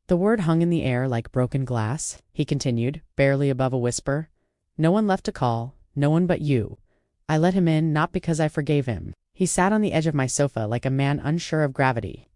The word hung in the air like broken glass. He continued, barely above a whisper. No one left to call, no one but you. I let him in not because I forgave him. He sat on the edge of my sofa like a man unsure of gravity.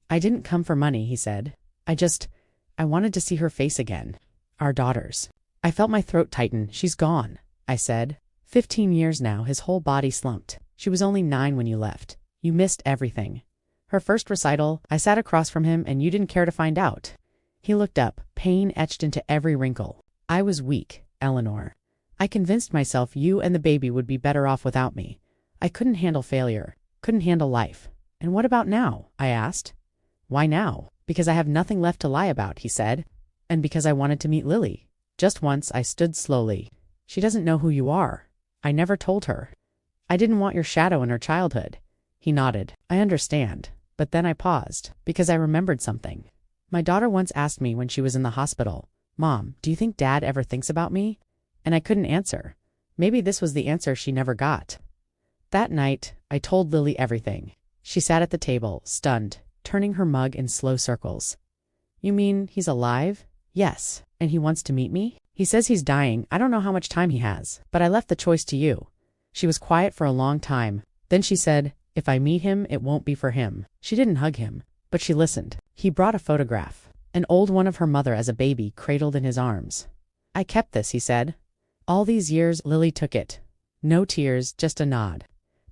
I didn't come for money, he said. I wanted to see her face again. Our daughters. I felt my throat tighten. She's gone, I said. 15 years now. His whole body slumped. She was only 9 when you left. You missed everything. Her first recital, I sat across from him and you didn't care to find out. He looked up, pain etched into every wrinkle. I was weak, Eleanor. I convinced myself you and the baby would be better off without me. I couldn't handle failure, couldn't handle life. And what about now? I asked. Why now? Because I have nothing left to lie about, he said. And because I wanted to meet Lily. Just once I stood slowly. She doesn't know who you are. I never told her. I didn't want your shadow in her childhood. He nodded. I understand. But then I paused, because I remembered something. My daughter once asked me when she was in the hospital, Mom, do you think Dad ever thinks about me? And I couldn't answer. Maybe this was the answer she never got. That night, I told Lily everything. She sat at the table, stunned, turning her mug in slow circles. You mean he's alive? Yes. And he wants to meet me? He says he's dying. I don't know how much time he has, but I left the choice to you. She was quiet for a long time. Then she said, if I meet him, it won't be for him. She didn't hug him, but she listened. He brought a photograph, an old one of her mother as a baby cradled in his arms. I kept this, he said. All these years, Lily took it. No tears, just a nod.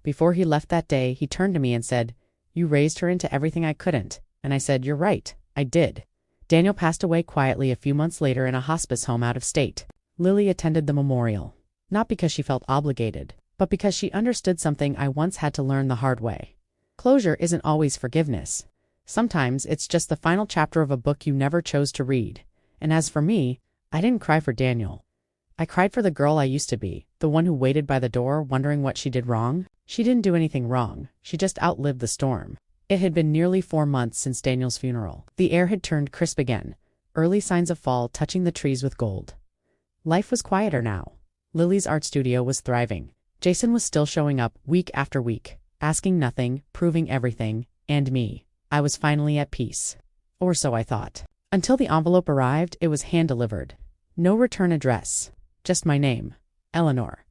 Before he left that day, he turned to me and said, You raised her into everything I couldn't. And I said, You're right, I did. Daniel passed away quietly a few months later in a hospice home out of state. Lily attended the memorial, not because she felt obligated, but because she understood something I once had to learn the hard way. Closure isn't always forgiveness. Sometimes it's just the final chapter of a book you never chose to read. And as for me, I didn't cry for Daniel. I cried for the girl I used to be, the one who waited by the door wondering what she did wrong. She didn't do anything wrong. She just outlived the storm. It had been nearly 4 months since Daniel's funeral. The air had turned crisp again, early signs of fall touching the trees with gold. Life was quieter now. Lily's art studio was thriving. Jason was still showing up week after week, asking nothing, proving everything, and me. I was finally at peace. Or so I thought. Until the envelope arrived, it was hand-delivered. No return address. Just my name. Eleanor.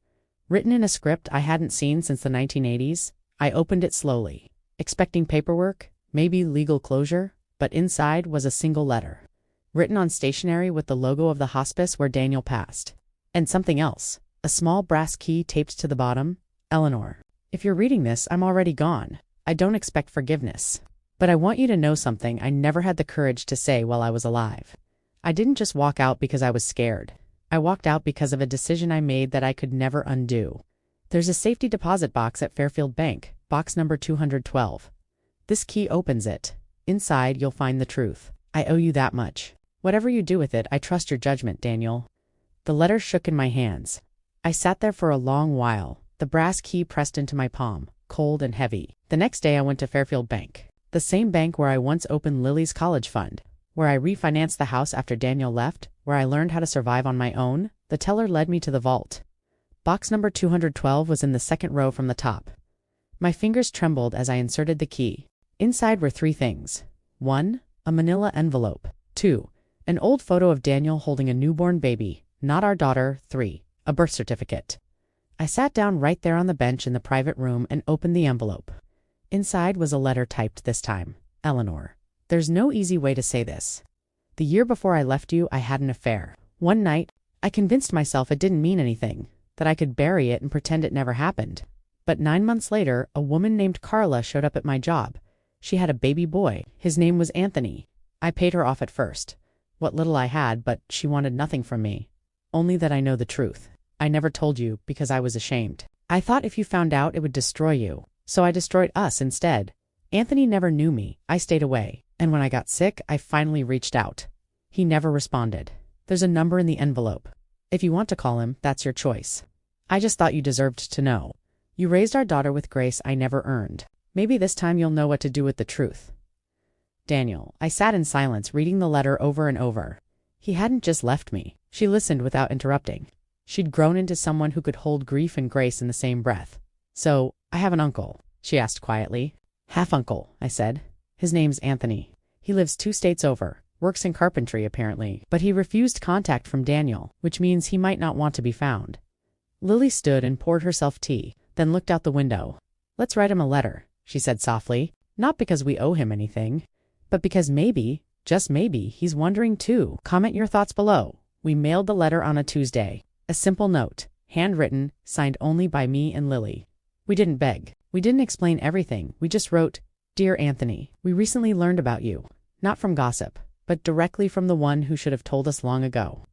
Written in a script I hadn't seen since the 1980s, I opened it slowly, expecting paperwork, maybe legal closure, but inside was a single letter, written on stationery with the logo of the hospice where Daniel passed. And something else, a small brass key taped to the bottom. Eleanor, if you're reading this, I'm already gone. I don't expect forgiveness. But I want you to know something I never had the courage to say while I was alive. I didn't just walk out because I was scared. I walked out because of a decision I made that I could never undo. There's a safety deposit box at Fairfield Bank, box number 212. This key opens it. Inside, you'll find the truth. I owe you that much. Whatever you do with it, I trust your judgment, Daniel. The letter shook in my hands. I sat there for a long while, the brass key pressed into my palm, cold and heavy. The next day I went to Fairfield Bank, the same bank where I once opened Lily's college fund, where I refinanced the house after Daniel left, where I learned how to survive on my own. The teller led me to the vault. Box number 212 was in the second row from the top. My fingers trembled as I inserted the key. Inside were 3 things. 1, a manila envelope. 2, an old photo of Daniel holding a newborn baby, not our daughter. 3, a birth certificate. I sat down right there on the bench in the private room and opened the envelope. Inside was a letter typed this time. Eleanor. There's no easy way to say this. The year before I left you, I had an affair. One night, I convinced myself it didn't mean anything, that I could bury it and pretend it never happened. But 9 months later, a woman named Carla showed up at my job. She had a baby boy. His name was Anthony. I paid her off at first. What little I had, but she wanted nothing from me. Only that I know the truth. I never told you because I was ashamed. I thought if you found out, it would destroy you. So I destroyed us instead. Anthony never knew me. I stayed away. And when I got sick, I finally reached out. He never responded. There's a number in the envelope. If you want to call him, that's your choice. I just thought you deserved to know. You raised our daughter with grace I never earned. Maybe this time you'll know what to do with the truth. Daniel. I sat in silence, reading the letter over and over. He hadn't just left me. She listened without interrupting. She'd grown into someone who could hold grief and grace in the same breath. So, I have an uncle, she asked quietly. Half-uncle, I said. His name's Anthony. He lives 2 states over. Works in carpentry, apparently. But he refused contact from Daniel, which means he might not want to be found. Lily stood and poured herself tea, then looked out the window. Let's write him a letter, she said softly. Not because we owe him anything, but because maybe, just maybe, he's wondering too. Comment your thoughts below. We mailed the letter on a Tuesday. A simple note, handwritten, signed only by me and Lily. We didn't beg. We didn't explain everything. We just wrote, Dear Anthony, we recently learned about you. Not from gossip, but directly from the one who should have told us long ago.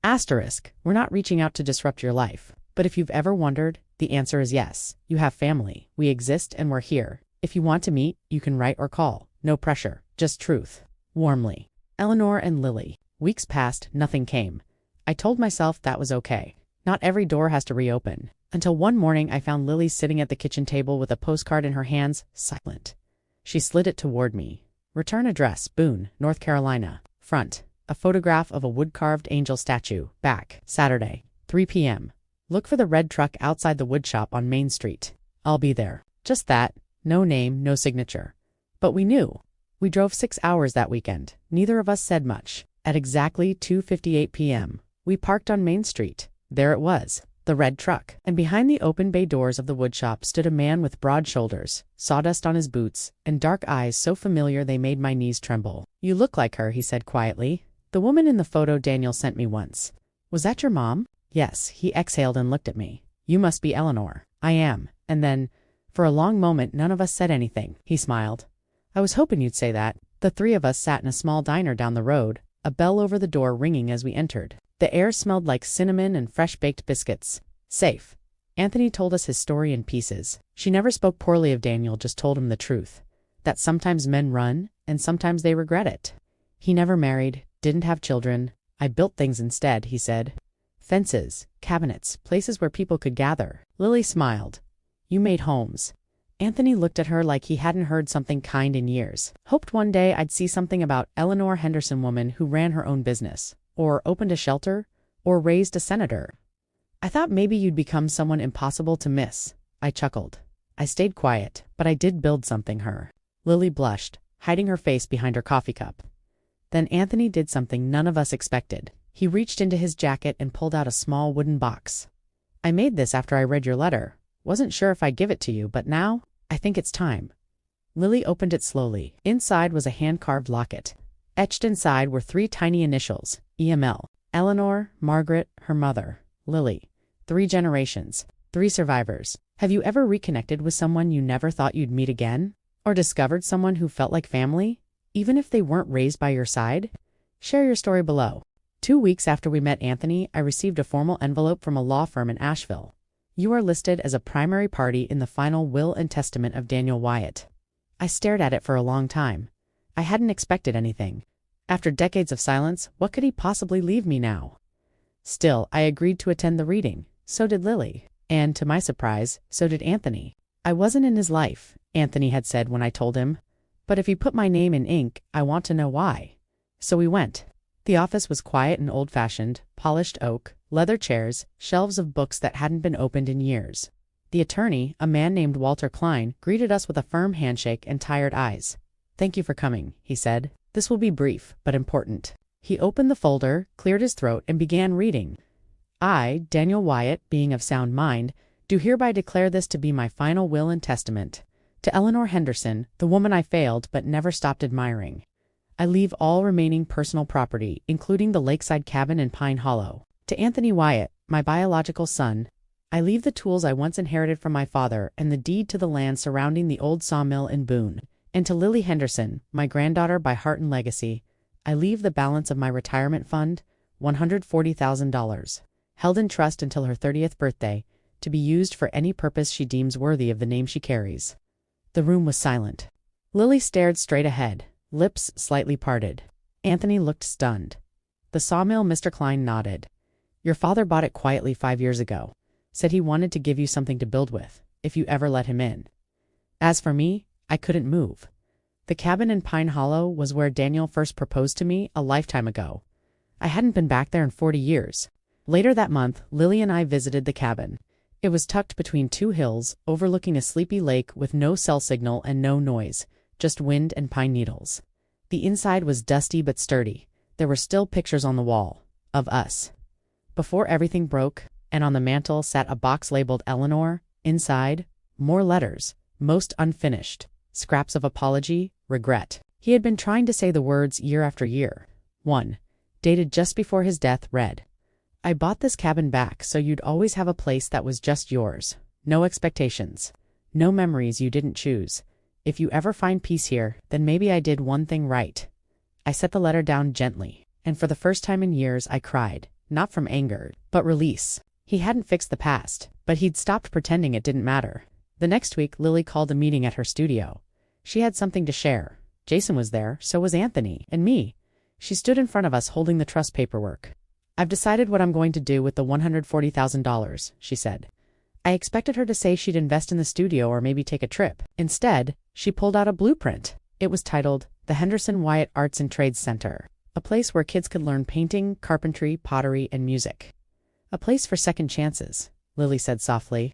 Asterisk, we're not reaching out to disrupt your life. But if you've ever wondered, the answer is yes. You have family. We exist and we're here. If you want to meet, you can write or call. No pressure, just truth. Warmly. Eleanor and Lily. Weeks passed, nothing came. I told myself that was okay. Not every door has to reopen. Until one morning I found Lily sitting at the kitchen table with a postcard in her hands, silent. She slid it toward me. Return address, Boone, North Carolina. Front, a photograph of a wood-carved angel statue. Back, Saturday, 3 p.m. Look for the red truck outside the wood shop on Main Street. I'll be there. Just that. No name, no signature. But we knew. We drove 6 hours that weekend. Neither of us said much. At exactly 2:58 p.m., we parked on Main Street. There it was, the red truck. And behind the open bay doors of the woodshop stood a man with broad shoulders, sawdust on his boots, and dark eyes so familiar they made my knees tremble. You look like her, he said quietly. The woman in the photo Daniel sent me once. Was that your mom? Yes, he exhaled and looked at me. You must be Eleanor. I am. And then, for a long moment, none of us said anything. He smiled. I was hoping you'd say that. The three of us sat in a small diner down the road, a bell over the door ringing as we entered. The air smelled like cinnamon and fresh-baked biscuits. Safe. Anthony told us his story in pieces. She never spoke poorly of Daniel, just told him the truth. That sometimes men run, and sometimes they regret it. He never married, didn't have children. I built things instead, he said. Fences, cabinets, places where people could gather. Lily smiled. You made homes. Anthony looked at her like he hadn't heard something kind in years. Hoped one day I'd see something about Eleanor Henderson woman who ran her own business, or opened a shelter, or raised a senator. I thought maybe you'd become someone impossible to miss. I chuckled. I stayed quiet, but I did build something her. Lily blushed, hiding her face behind her coffee cup. Then Anthony did something none of us expected. He reached into his jacket and pulled out a small wooden box. I made this after I read your letter. Wasn't sure if I'd give it to you, but now, I think it's time. Lily opened it slowly. Inside was a hand-carved locket. Etched inside were 3 tiny initials, EML. Eleanor, Margaret, her mother, Lily. 3 generations, 3 survivors. Have you ever reconnected with someone you never thought you'd meet again? Or discovered someone who felt like family, even if they weren't raised by your side? Share your story below. 2 weeks after we met Anthony, I received a formal envelope from a law firm in Asheville. You are listed as a primary party in the final will and testament of Daniel Wyatt. I stared at it for a long time. I hadn't expected anything. After decades of silence, what could he possibly leave me now? Still, I agreed to attend the reading. So did Lily. And, to my surprise, so did Anthony. I wasn't in his life, Anthony had said when I told him. But if he put my name in ink, I want to know why. So we went. The office was quiet and old-fashioned, polished oak, leather chairs, shelves of books that hadn't been opened in years. The attorney, a man named Walter Klein, greeted us with a firm handshake and tired eyes. Thank you for coming, he said. This will be brief, but important. He opened the folder, cleared his throat, and began reading. I, Daniel Wyatt, being of sound mind, do hereby declare this to be my final will and testament. To Eleanor Henderson, the woman I failed but never stopped admiring. I leave all remaining personal property, including the lakeside cabin in Pine Hollow. To Anthony Wyatt, my biological son, I leave the tools I once inherited from my father and the deed to the land surrounding the old sawmill in Boone. And to Lily Henderson, my granddaughter by heart and legacy, I leave the balance of my retirement fund, $140,000, held in trust until her 30th birthday, to be used for any purpose she deems worthy of the name she carries. The room was silent. Lily stared straight ahead, lips slightly parted. Anthony looked stunned. The sawmill, Mr. Klein nodded. Your father bought it quietly 5 years ago. Said he wanted to give you something to build with, if you ever let him in. As for me, I couldn't move. The cabin in Pine Hollow was where Daniel first proposed to me a lifetime ago. I hadn't been back there in 40 years. Later that month, Lily and I visited the cabin. It was tucked between 2 hills, overlooking a sleepy lake with no cell signal and no noise, just wind and pine needles. The inside was dusty but sturdy. There were still pictures on the wall. Of us. Before everything broke, and on the mantel sat a box labeled Eleanor. Inside, more letters, most unfinished. Scraps of apology, regret. He had been trying to say the words year after year. One, dated just before his death, read, "I bought this cabin back so you'd always have a place that was just yours. No expectations. No memories you didn't choose. If you ever find peace here, then maybe I did one thing right." I set the letter down gently, and for the first time in years I cried, not from anger, but release. He hadn't fixed the past, but he'd stopped pretending it didn't matter. The next week, Lily called a meeting at her studio. She had something to share. Jason was there, so was Anthony, and me. She stood in front of us holding the trust paperwork. "I've decided what I'm going to do with the $140,000, she said. I expected her to say she'd invest in the studio or maybe take a trip. Instead, she pulled out a blueprint. It was titled, The Henderson Wyatt Arts and Trades Center, a place where kids could learn painting, carpentry, pottery, and music. A place for second chances, Lily said softly.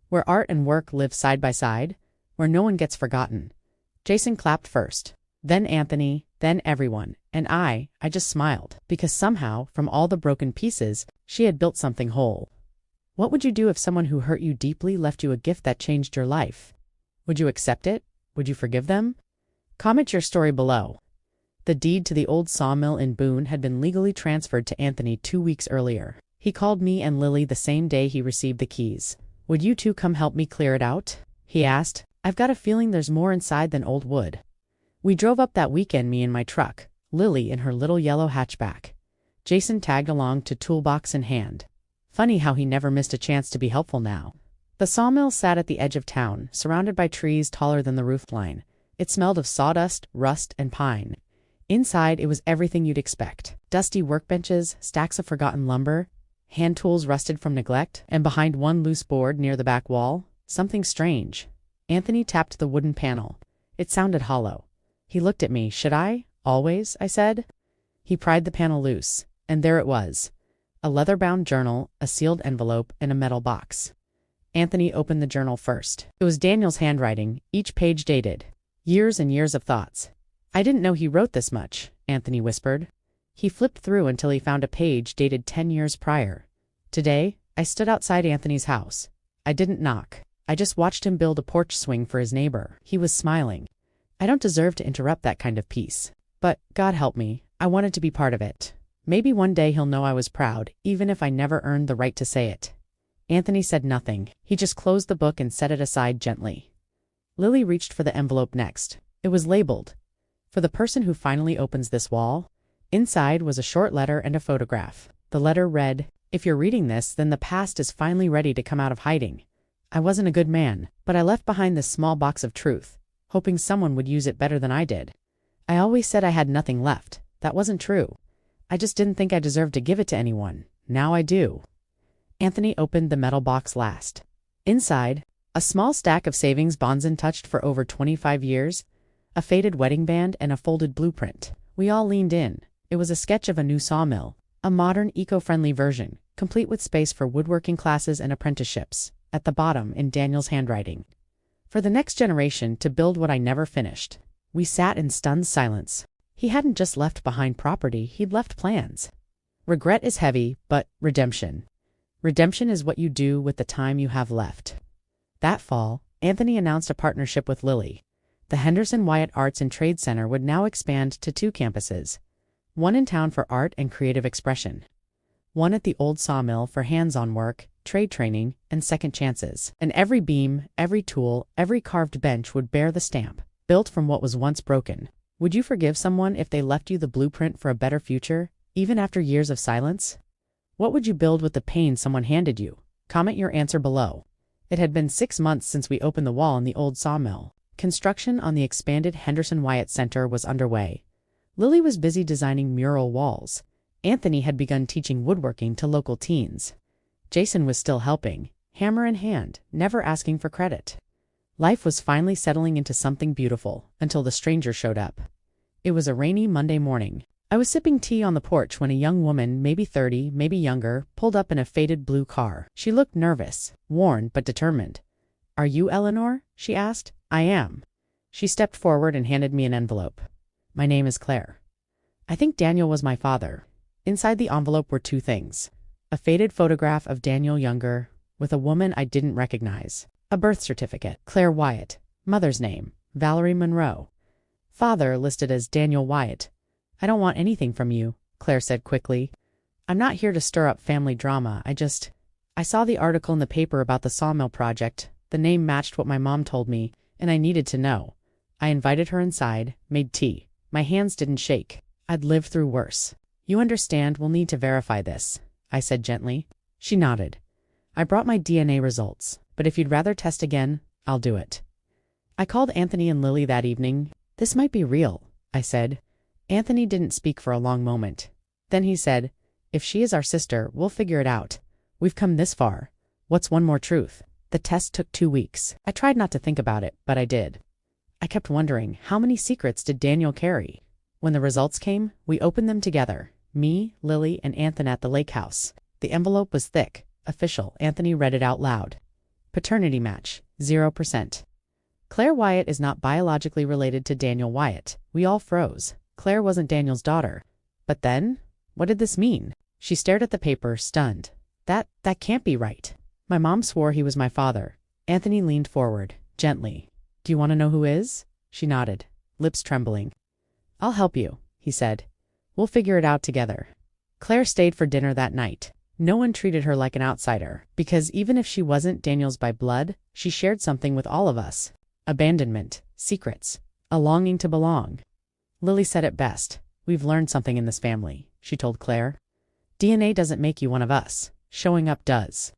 Where art and work live side by side, where no one gets forgotten. Jason clapped first, then Anthony, then everyone, and I just smiled, because somehow, from all the broken pieces, she had built something whole. What would you do if someone who hurt you deeply left you a gift that changed your life? Would you accept it? Would you forgive them? Comment your story below. The deed to the old sawmill in Boone had been legally transferred to Anthony 2 weeks earlier. He called me and Lily the same day he received the keys. "Would you two come help me clear it out?" he asked. "I've got a feeling there's more inside than old wood." We drove up that weekend, me in my truck, Lily in her little yellow hatchback. Jason tagged along to toolbox in hand. Funny how he never missed a chance to be helpful now. The sawmill sat at the edge of town, surrounded by trees taller than the roofline. It smelled of sawdust, rust, and pine. Inside, it was everything you'd expect. Dusty workbenches, stacks of forgotten lumber, hand tools rusted from neglect, and behind one loose board near the back wall, something strange. Anthony tapped the wooden panel. It sounded hollow. He looked at me. "Should I? Always?" I said. He pried the panel loose, and there it was. A leather-bound journal, a sealed envelope, and a metal box. Anthony opened the journal first. It was Daniel's handwriting, each page dated. Years and years of thoughts. "I didn't know he wrote this much," Anthony whispered. He flipped through until he found a page dated 10 years prior. Today, I stood outside Anthony's house. I didn't knock. I just watched him build a porch swing for his neighbor. He was smiling. I don't deserve to interrupt that kind of peace. But, God help me, I wanted to be part of it. Maybe one day he'll know I was proud, even if I never earned the right to say it. Anthony said nothing. He just closed the book and set it aside gently. Lily reached for the envelope next. It was labeled, "For the person who finally opens this wall." Inside was a short letter and a photograph. The letter read, "If you're reading this, then the past is finally ready to come out of hiding. I wasn't a good man, but I left behind this small box of truth, hoping someone would use it better than I did. I always said I had nothing left. That wasn't true. I just didn't think I deserved to give it to anyone. Now I do." Anthony opened the metal box last. Inside, a small stack of savings bonds untouched for over 25 years, a faded wedding band, and a folded blueprint. We all leaned in. It was a sketch of a new sawmill, a modern, eco-friendly version, complete with space for woodworking classes and apprenticeships, at the bottom in Daniel's handwriting. "For the next generation to build what I never finished." We sat in stunned silence. He hadn't just left behind property, he'd left plans. Regret is heavy, but redemption. Redemption is what you do with the time you have left. That fall, Anthony announced a partnership with Lily. The Henderson Wyatt Arts and Trade Center would now expand to 2 campuses. One in town for art and creative expression. One at the old sawmill for hands-on work, trade training, and second chances. And every beam, every tool, every carved bench would bear the stamp, built from what was once broken. Would you forgive someone if they left you the blueprint for a better future, even after years of silence? What would you build with the pain someone handed you? Comment your answer below. It had been 6 months since we opened the wall in the old sawmill. Construction on the expanded Henderson Wyatt Center was underway. Lily was busy designing mural walls. Anthony had begun teaching woodworking to local teens. Jason was still helping, hammer in hand, never asking for credit. Life was finally settling into something beautiful, until the stranger showed up. It was a rainy Monday morning. I was sipping tea on the porch when a young woman, maybe 30, maybe younger, pulled up in a faded blue car. She looked nervous, worn, but determined. "Are you Eleanor?" she asked. "I am." She stepped forward and handed me an envelope. My name is Claire. I think Daniel was my father. Inside the envelope were two things. A faded photograph of Daniel younger, with a woman I didn't recognize. A birth certificate. Claire Wyatt. Mother's name, Valerie Monroe. Father listed as Daniel Wyatt. I don't want anything from you, Claire said quickly. I'm not here to stir up family drama. I saw the article in the paper about the sawmill project. The name matched what my mom told me, and I needed to know. I invited her inside, made tea. My hands didn't shake. I'd lived through worse. You understand, we'll need to verify this, I said gently. She nodded. I brought my DNA results, but if you'd rather test again, I'll do it. I called Anthony and Lily that evening. This might be real, I said. Anthony didn't speak for a long moment. Then he said, if she is our sister, we'll figure it out. We've come this far. What's one more truth? The test took 2 weeks. I tried not to think about it, but I did. I kept wondering, how many secrets did Daniel carry? When the results came, we opened them together. Me, Lily, and Anthony at the lake house. The envelope was thick, official. Anthony read it out loud. Paternity match, 0%. Claire Wyatt is not biologically related to Daniel Wyatt. We all froze. Claire wasn't Daniel's daughter. But then, what did this mean? She stared at the paper, stunned. That can't be right. My mom swore he was my father. Anthony leaned forward, gently. Do you want to know who is? She nodded, lips trembling. I'll help you, he said. We'll figure it out together. Claire stayed for dinner that night. No one treated her like an outsider, because even if she wasn't Daniel's by blood, she shared something with all of us. Abandonment, secrets, a longing to belong. Lily said it best. We've learned something in this family, she told Claire. DNA doesn't make you one of us. Showing up does.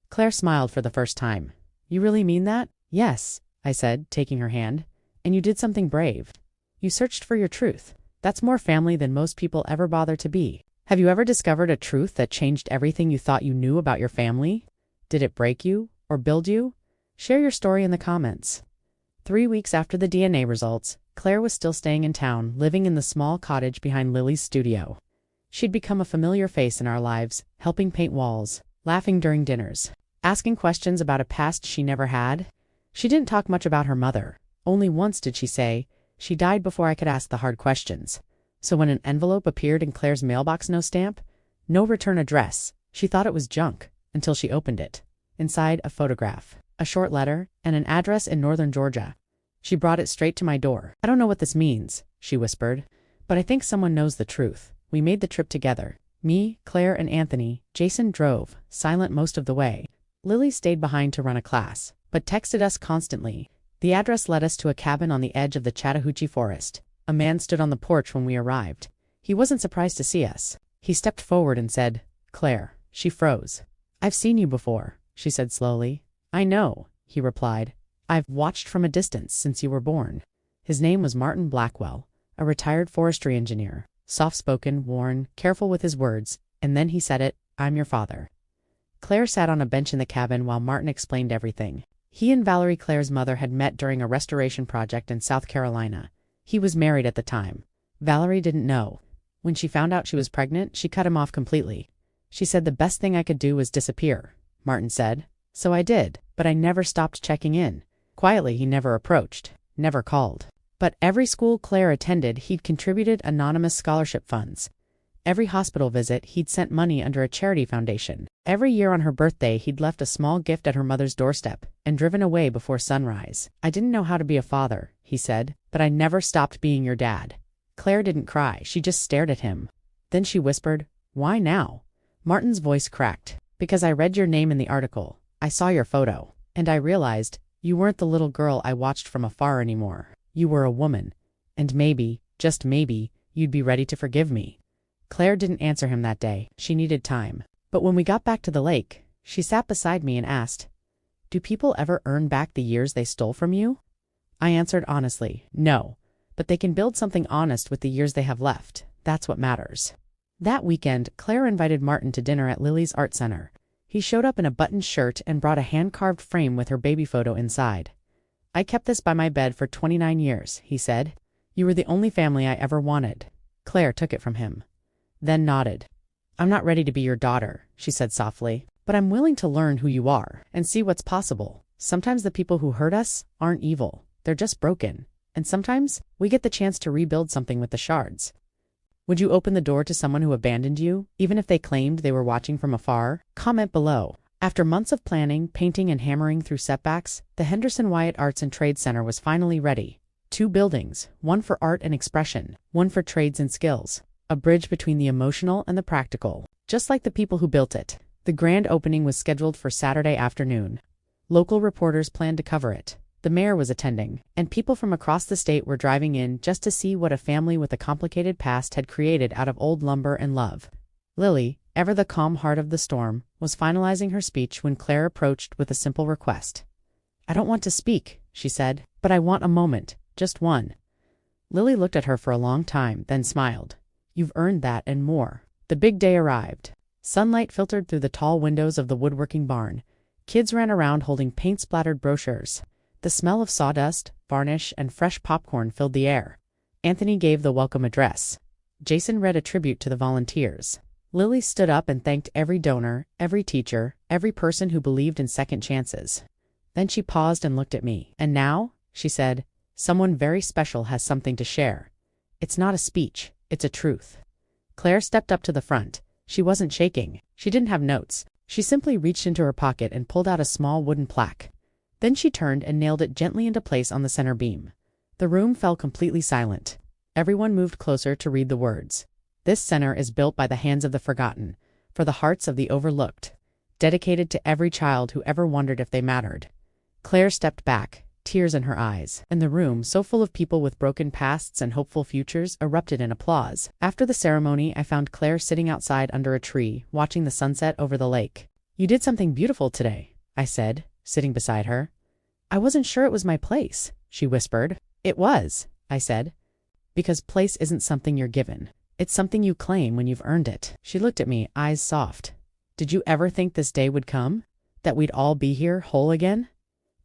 Claire smiled for the first time. You really mean that? Yes, I said, taking her hand. And you did something brave. You searched for your truth. That's more family than most people ever bother to be. Have you ever discovered a truth that changed everything you thought you knew about your family? Did it break you or build you? Share your story in the comments. 3 weeks after the DNA results, Claire was still staying in town, living in the small cottage behind Lily's studio. She'd become a familiar face in our lives, helping paint walls, laughing during dinners, asking questions about a past she never had. She didn't talk much about her mother. Only once did she say, she died before I could ask the hard questions. So when an envelope appeared in Claire's mailbox, no stamp, no return address, she thought it was junk until she opened it. Inside, a photograph, a short letter, and an address in northern Georgia. She brought it straight to my door. I don't know what this means, she whispered, but I think someone knows the truth. We made the trip together. Me, Claire, and Anthony. Jason drove, silent most of the way. Lily stayed behind to run a class, but texted us constantly. The address led us to a cabin on the edge of the Chattahoochee Forest. A man stood on the porch when we arrived. He wasn't surprised to see us. He stepped forward and said, Claire. She froze. I've seen you before, she said slowly. I know, he replied. I've watched from a distance since you were born. His name was Martin Blackwell, a retired forestry engineer. Soft-spoken, worn, careful with his words, and then he said it, I'm your father. Claire sat on a bench in the cabin while Martin explained everything. He and Valerie, Claire's mother, had met during a restoration project in South Carolina. He was married at the time. Valerie didn't know. When she found out she was pregnant, she cut him off completely. She said the best thing I could do was disappear, Martin said. So I did, but I never stopped checking in. Quietly, he never approached, never called. But every school Claire attended, he'd contributed anonymous scholarship funds. Every hospital visit, he'd sent money under a charity foundation. Every year on her birthday, he'd left a small gift at her mother's doorstep and driven away before sunrise. I didn't know how to be a father, he said, but I never stopped being your dad. Claire didn't cry, she just stared at him. Then she whispered, Why now? Martin's voice cracked. Because I read your name in the article. I saw your photo. And I realized, you weren't the little girl I watched from afar anymore. You were a woman, and maybe, just maybe, you'd be ready to forgive me. Claire didn't answer him that day. She needed time. But when we got back to the lake, she sat beside me and asked, Do people ever earn back the years they stole from you? I answered honestly, no, but they can build something honest with the years they have left. That's what matters. That weekend, Claire invited Martin to dinner at Lily's Art Center. He showed up in a buttoned shirt and brought a hand-carved frame with her baby photo inside. I kept this by my bed for 29 years, he said. You were the only family I ever wanted. Claire took it from him, then nodded. I'm not ready to be your daughter, she said softly, but I'm willing to learn who you are and see what's possible. Sometimes the people who hurt us aren't evil. They're just broken, and sometimes we get the chance to rebuild something with the shards. Would you open the door to someone who abandoned you, even if they claimed they were watching from afar? Comment below. After months of planning, painting, and hammering through setbacks, the Henderson Wyatt Arts and Trade Center was finally ready. 2 buildings, one for art and expression, one for trades and skills. A bridge between the emotional and the practical. Just like the people who built it. The grand opening was scheduled for Saturday afternoon. Local reporters planned to cover it. The mayor was attending, and people from across the state were driving in just to see what a family with a complicated past had created out of old lumber and love. Lily, ever the calm heart of the storm, was finalizing her speech when Claire approached with a simple request. "I don't want to speak," she said, "but I want a moment, just one." Lily looked at her for a long time, then smiled. "You've earned that and more." The big day arrived. Sunlight filtered through the tall windows of the woodworking barn. Kids ran around holding paint-splattered brochures. The smell of sawdust, varnish, and fresh popcorn filled the air. Anthony gave the welcome address. Jason read a tribute to the volunteers. Lily stood up and thanked every donor, every teacher, every person who believed in second chances. Then she paused and looked at me. "And now," she said, "someone very special has something to share. It's not a speech, it's a truth." Claire stepped up to the front. She wasn't shaking. She didn't have notes. She simply reached into her pocket and pulled out a small wooden plaque. Then she turned and nailed it gently into place on the center beam. The room fell completely silent. Everyone moved closer to read the words. "This center is built by the hands of the forgotten, for the hearts of the overlooked, dedicated to every child who ever wondered if they mattered." Claire stepped back, tears in her eyes, and the room, so full of people with broken pasts and hopeful futures, erupted in applause. After the ceremony, I found Claire sitting outside under a tree, watching the sunset over the lake. "You did something beautiful today," I said, sitting beside her. "I wasn't sure it was my place," she whispered. "It was," I said, "because place isn't something you're given. It's something you claim when you've earned it." She looked at me, eyes soft. "Did you ever think this day would come? That we'd all be here, whole again?"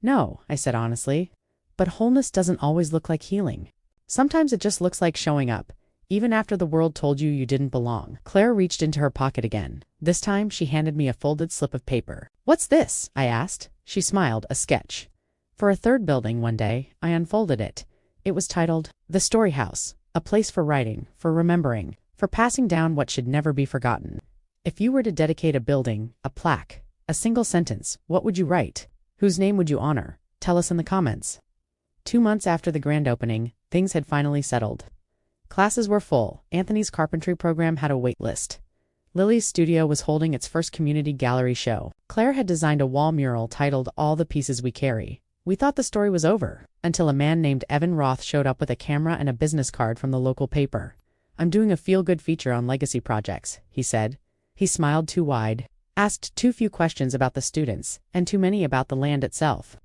"No," I said honestly. "But wholeness doesn't always look like healing. Sometimes it just looks like showing up, even after the world told you you didn't belong." Claire reached into her pocket again. This time she handed me a folded slip of paper. "What's this?" I asked. She smiled, a sketch. For a third building one day, I unfolded it. It was titled, "The Story House, a place for writing, for remembering, for passing down what should never be forgotten." If you were to dedicate a building, a plaque, a single sentence, what would you write? Whose name would you honor? Tell us in the comments. 2 months after the grand opening, things had finally settled. Classes were full. Anthony's carpentry program had a wait list. Lily's studio was holding its first community gallery show. Claire had designed a wall mural titled "All the Pieces We Carry." We thought the story was over, until a man named Evan Roth showed up with a camera and a business card from the local paper. "I'm doing a feel-good feature on legacy projects," he said. He smiled too wide, asked too few questions about the students, and too many about the land itself.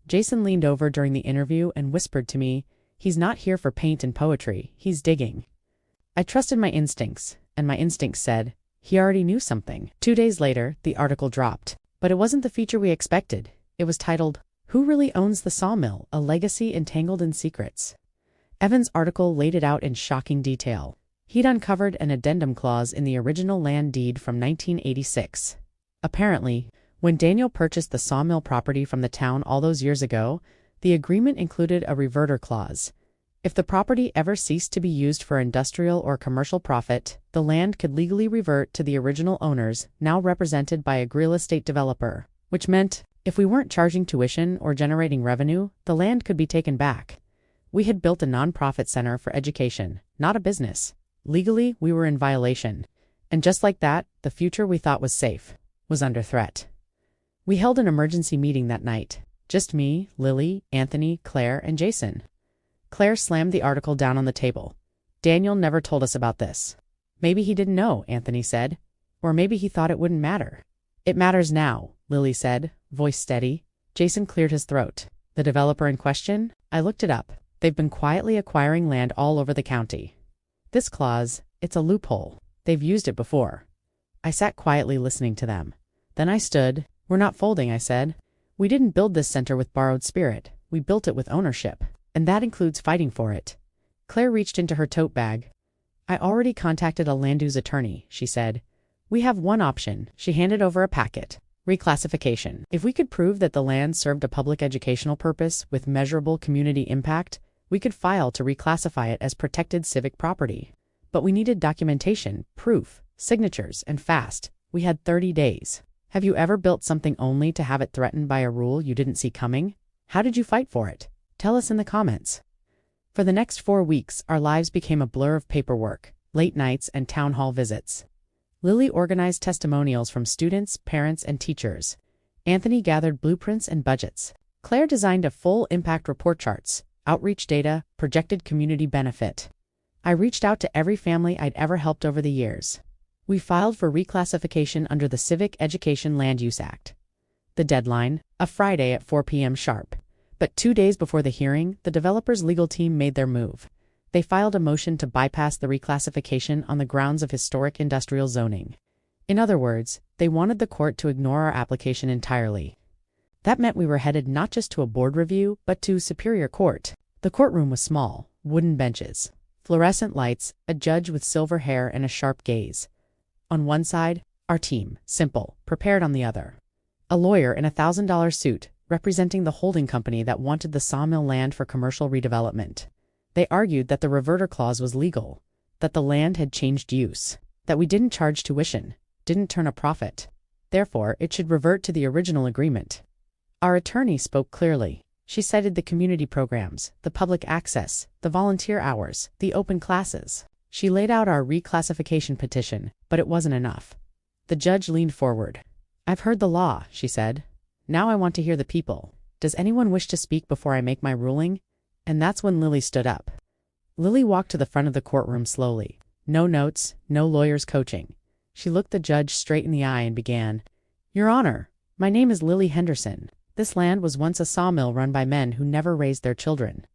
Jason leaned over during the interview and whispered to me, "He's not here for paint and poetry, he's digging." I trusted my instincts, and my instincts said, he already knew something. 2 days later, the article dropped. But it wasn't the feature we expected. It was titled, "Who Really Owns the Sawmill? A Legacy Entangled in Secrets." Evan's article laid it out in shocking detail. He'd uncovered an addendum clause in the original land deed from 1986. Apparently, when Daniel purchased the sawmill property from the town all those years ago, the agreement included a reverter clause. If the property ever ceased to be used for industrial or commercial profit, the land could legally revert to the original owners, now represented by a real estate developer, which meant, if we weren't charging tuition or generating revenue, the land could be taken back. We had built a nonprofit center for education, not a business. Legally, we were in violation. And just like that, the future we thought was safe was under threat. We held an emergency meeting that night. Just me, Lily, Anthony, Claire, and Jason. Claire slammed the article down on the table. "Daniel never told us about this." "Maybe he didn't know," Anthony said. "Or maybe he thought it wouldn't matter." "It matters now," Lily said, voice steady. Jason cleared his throat. "The developer in question? I looked it up. They've been quietly acquiring land all over the county. This clause, it's a loophole. They've used it before." I sat quietly listening to them. Then I stood. "We're not folding," I said. "We didn't build this center with borrowed spirit. We built it with ownership. And that includes fighting for it." Claire reached into her tote bag. "I already contacted a land use attorney," she said. "We have one option." She handed over a packet. "Reclassification. If we could prove that the land served a public educational purpose with measurable community impact, We could file to reclassify it as protected civic property. But we needed documentation, proof, signatures, and fast. We had 30 days. Have you ever built something only to have it threatened by a rule you didn't see coming? How did you fight for it? Tell us in the comments. For the next 4 weeks, our lives became a blur of paperwork, late nights, and town hall visits. Lily organized testimonials from students, parents, and teachers. Anthony gathered blueprints and budgets. Claire designed a full impact report charts, outreach data, projected community benefit. I reached out to every family I'd ever helped over the years. We filed for reclassification under the Civic Education Land Use Act. The deadline, a Friday at 4 p.m. sharp. But 2 days before the hearing, the developer's legal team made their move. They filed a motion to bypass the reclassification on the grounds of historic industrial zoning. In other words, they wanted the court to ignore our application entirely. That meant we were headed not just to a board review, but to Superior Court. The courtroom was small, wooden benches, fluorescent lights, a judge with silver hair and a sharp gaze. On one side, our team, simple, prepared on the other. A lawyer in a $1,000 suit, representing the holding company that wanted the sawmill land for commercial redevelopment. They argued that the reverter clause was legal, that the land had changed use, that we didn't charge tuition, didn't turn a profit. Therefore, it should revert to the original agreement. Our attorney spoke clearly. She cited the community programs, the public access, the volunteer hours, the open classes. She laid out our reclassification petition, but it wasn't enough. The judge leaned forward. "I've heard the law," she said. "Now I want to hear the people. Does anyone wish to speak before I make my ruling?" And that's when Lily stood up. Lily walked to the front of the courtroom slowly. No notes, no lawyer's coaching. She looked the judge straight in the eye and began, "Your Honor, my name is Lily Henderson. This land was once a sawmill run by men who never raised their children.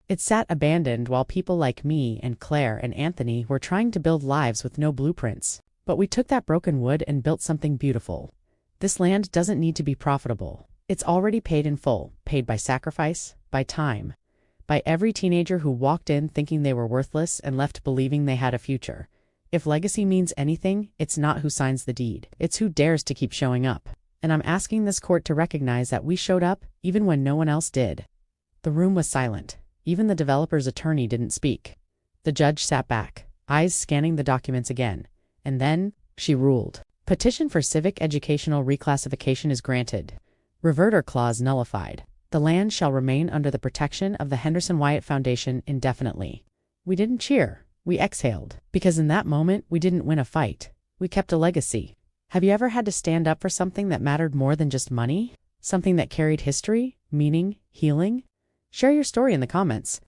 It sat abandoned while people like me and Claire and Anthony were trying to build lives with no blueprints. But we took that broken wood and built something beautiful. This land doesn't need to be profitable. It's already paid in full, paid by sacrifice, by time, by every teenager who walked in thinking they were worthless and left believing they had a future. If legacy means anything, it's not who signs the deed. It's who dares to keep showing up. And I'm asking this court to recognize that we showed up even when no one else did." The room was silent. Even the developer's attorney didn't speak. The judge sat back, eyes scanning the documents again. And then, she ruled. Petition for civic educational reclassification is granted. Reverter clause nullified. The land shall remain under the protection of the Henderson Wyatt Foundation indefinitely. We didn't cheer. We exhaled. Because in that moment, we didn't win a fight. We kept a legacy. Have you ever had to stand up for something that mattered more than just money? Something that carried history, meaning, healing? Share your story in the comments.